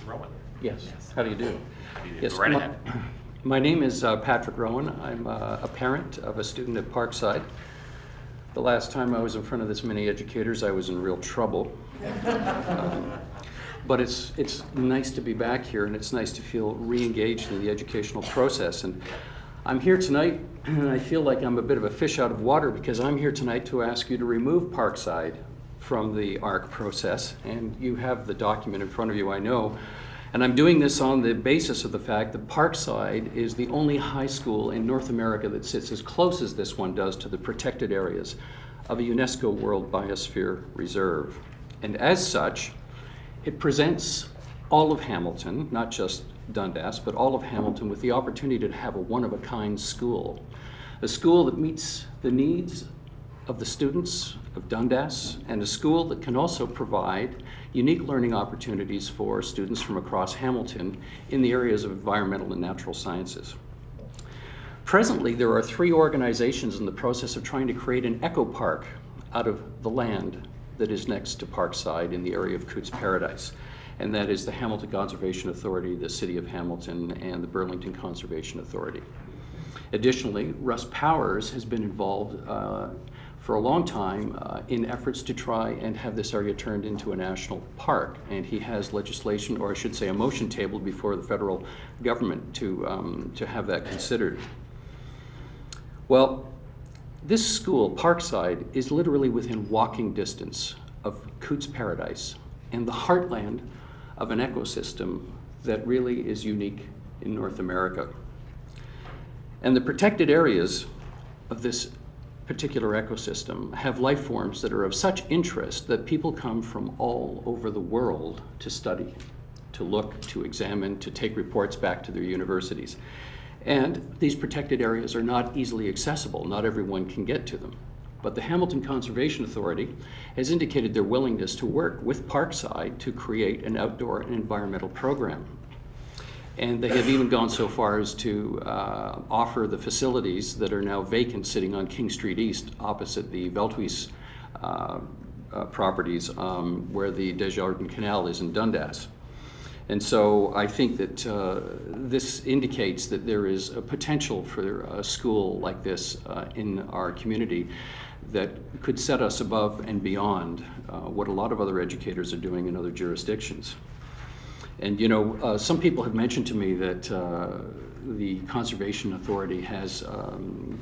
Rowan. Yes. How do you do? Yes. Go right ahead. My name is Patrick Rowan. I'm a parent of a student at Parkside. The last time I was in front of this many educators, I was in real trouble. But it's nice to be back here, and it's nice to feel re-engaged in the educational process. And I'm here tonight, and I feel like I'm a bit of a fish out of water because I'm here tonight to ask you to remove Parkside from the ARC process. And you have the document in front of you, I know. And I'm doing this on the basis of the fact that Parkside is the only high school in North America that sits as close as this one does to the protected areas of a UNESCO World Biosphere Reserve. And as such, it presents all of Hamilton, not just Dundas, but all of Hamilton with the opportunity to have a one-of-a-kind school. A school that meets the needs of the students of Dundas, and a school that can also provide unique learning opportunities for students from across Hamilton in the areas of environmental and natural sciences. Presently, there are 3 organizations in the process of trying to create an eco park out of the land that is next to Parkside in the area of Cootes Paradise. And that is the Hamilton Conservation Authority, the City of Hamilton, and the Burlington Conservation Authority. Additionally, Russ Powers has been involved for a long time in efforts to try and have this area turned into a national park. And he has legislation, or I should say a motion tabled before the federal government to have that considered. Well, this school, Parkside, is literally within walking distance of Cootes Paradise and the heartland of an ecosystem that really is unique in North America. And the protected areas of this particular ecosystem have life forms that are of such interest that people come from all over the world to study, to look, to examine, to take reports back to their universities. And these protected areas are not easily accessible. Not everyone can get to them. But the Hamilton Conservation Authority has indicated their willingness to work with Parkside to create an outdoor and environmental program. And they have even gone so far as to offer the facilities that are now vacant sitting on King Street East opposite the Velthuis properties where the Desjardins Canal is in Dundas. And so I think that this indicates that there is a potential for a school like this in our community that could set us above and beyond what a lot of other educators are doing in other jurisdictions. And you know, some people have mentioned to me that the Conservation Authority has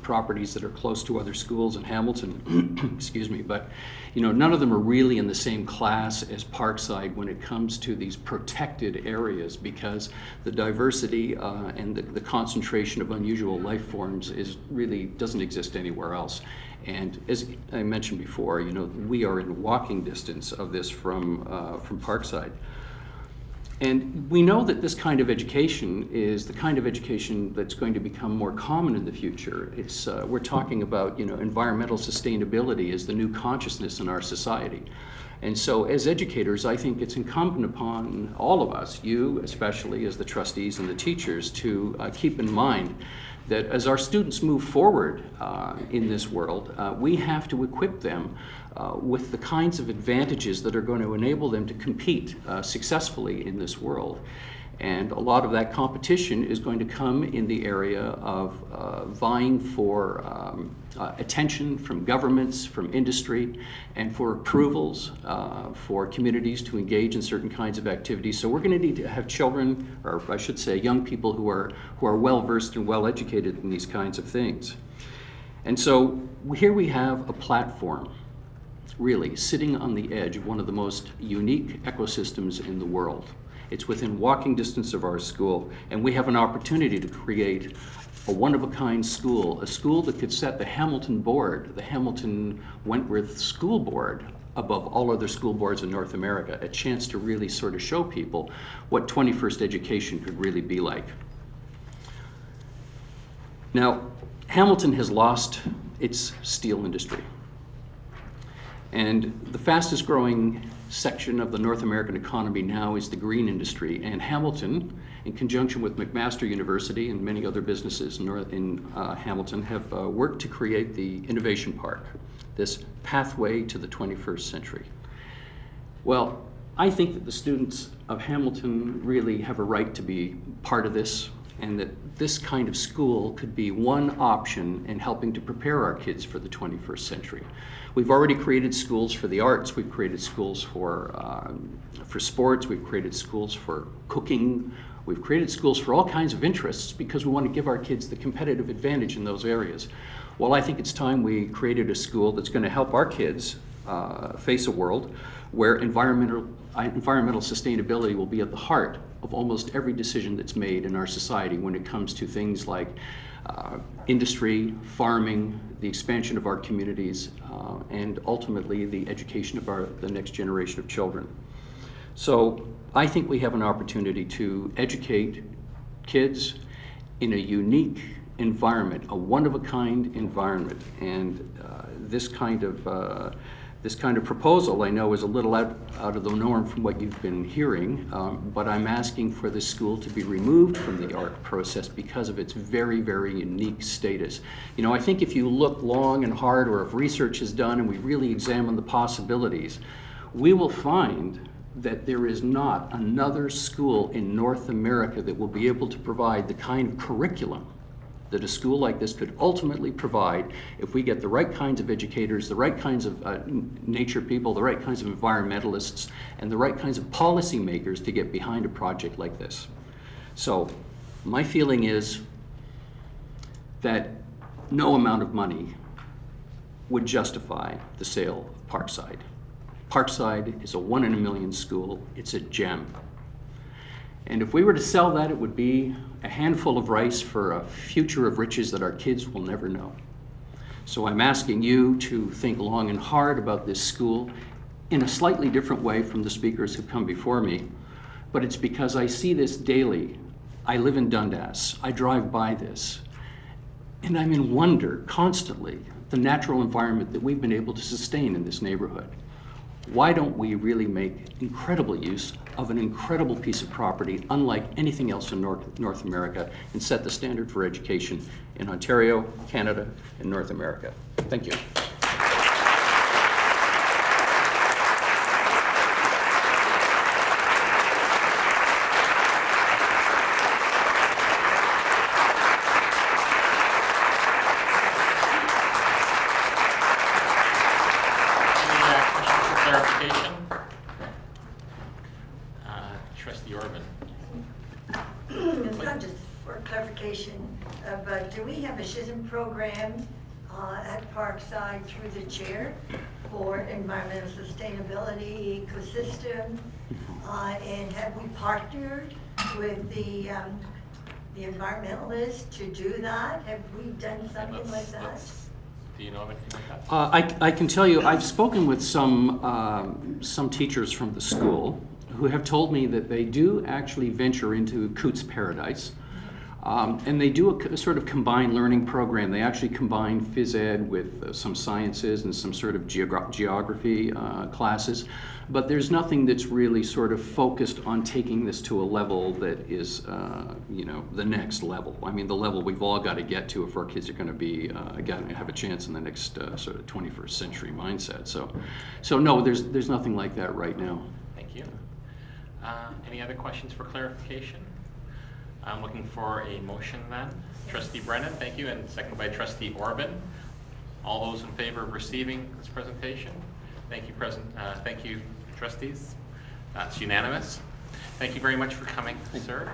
properties that are close to other schools in Hamilton, excuse me, but you know, none of them are really in the same class as Parkside when it comes to these protected areas, because the diversity and the concentration of unusual life forms really doesn't exist anywhere else. And as I mentioned before, you know, we are in walking distance of this from Parkside. And we know that this kind of education is the kind of education that's going to become more common in the future. We're talking about, you know, environmental sustainability as the new consciousness in our society. And so as educators, I think it's incumbent upon all of us, you especially as the trustees and the teachers, to keep in mind that as our students move forward in this world, we have to equip them with the kinds of advantages that are going to enable them to compete successfully in this world. And a lot of that competition is going to come in the area of vying for attention from governments, from industry, and for approvals for communities to engage in certain kinds of activities. So we're going to need to have children, or I should say young people who are well-versed and well-educated in these kinds of things. And so here we have a platform really sitting on the edge of one of the most unique ecosystems in the world. It's within walking distance of our school, and we have an opportunity to create a one-of-a-kind school, a school that could set the Hamilton Board, the Hamilton Wentworth School Board, above all other school boards in North America, a chance to really sort of show people what 21st education could really be like. Now, Hamilton has lost its steel industry. And the fastest growing section of the North American economy now is the green industry. And Hamilton, in conjunction with McMaster University and many other businesses in Hamilton, have worked to create the Innovation Park, this pathway to the 21st century. Well, I think that the students of Hamilton really have a right to be part of this, and that this kind of school could be one option in helping to prepare our kids for the 21st century. We've already created schools for the arts, we've created schools for sports, we've created schools for cooking, we've created schools for all kinds of interests because we want to give our kids the competitive advantage in those areas. Well, I think it's time we created a school that's going to help our kids face a world where environmental sustainability will be at the heart of almost every decision that's made in our society when it comes to things like industry, farming, the expansion of our communities, and ultimately the education of the next generation of children. So I think we have an opportunity to educate kids in a unique environment, a one-of-a-kind environment, and this kind of proposal I know is a little out of the norm from what you've been hearing, but I'm asking for this school to be removed from the art process because of its very, very unique status. You know, I think if you look long and hard, or if research is done and we really examine the possibilities, we will find that there is not another school in North America that will be able to provide the kind of curriculum that a school like this could ultimately provide if we get the right kinds of educators, the right kinds of nature people, the right kinds of environmentalists, and the right kinds of policymakers to get behind a project like this. So my feeling is that no amount of money would justify the sale of Parkside. Parkside is a 1 in a million school. It's a gem. And if we were to sell that, it would be a handful of rice for a future of riches that our kids will never know. So I'm asking you to think long and hard about this school in a slightly different way from the speakers who've come before me, but it's because I see this daily. I live in Dundas. I drive by this, and I'm in wonder constantly at the natural environment that we've been able to sustain in this neighborhood. Why don't we really make incredible use of an incredible piece of property unlike anything else in North America and set the standard for education in Ontario, Canada, and North America? Thank you. Clarification? Trustee Orban. It's not just for clarification, but do we have a SHISM program at Parkside through the chair for environmental sustainability, ecosystem? And have we partnered with the environmentalists to do that? Have we done something like that? Do you know of anything like that? I can tell you, I've spoken with some teachers from the school who have told me that they do actually venture into Coots Paradise. And they do a sort of combined learning program. They actually combine phys ed with some sciences and some sort of geography classes. But there's nothing that's really sort of focused on taking this to a level that is, you know, the next level. I mean, the level we've all got to get to if our kids are going to be, have a chance in the next sort of 21st century mindset. So no, there's nothing like that right now. Thank you. Any other questions for clarification? I'm looking for a motion then. Trustee Brennan, thank you, and seconded by Trustee Orban. All those in favor of receiving this presentation? Thank you, thank you, trustees. That's unanimous. Thank you very much for coming, sir.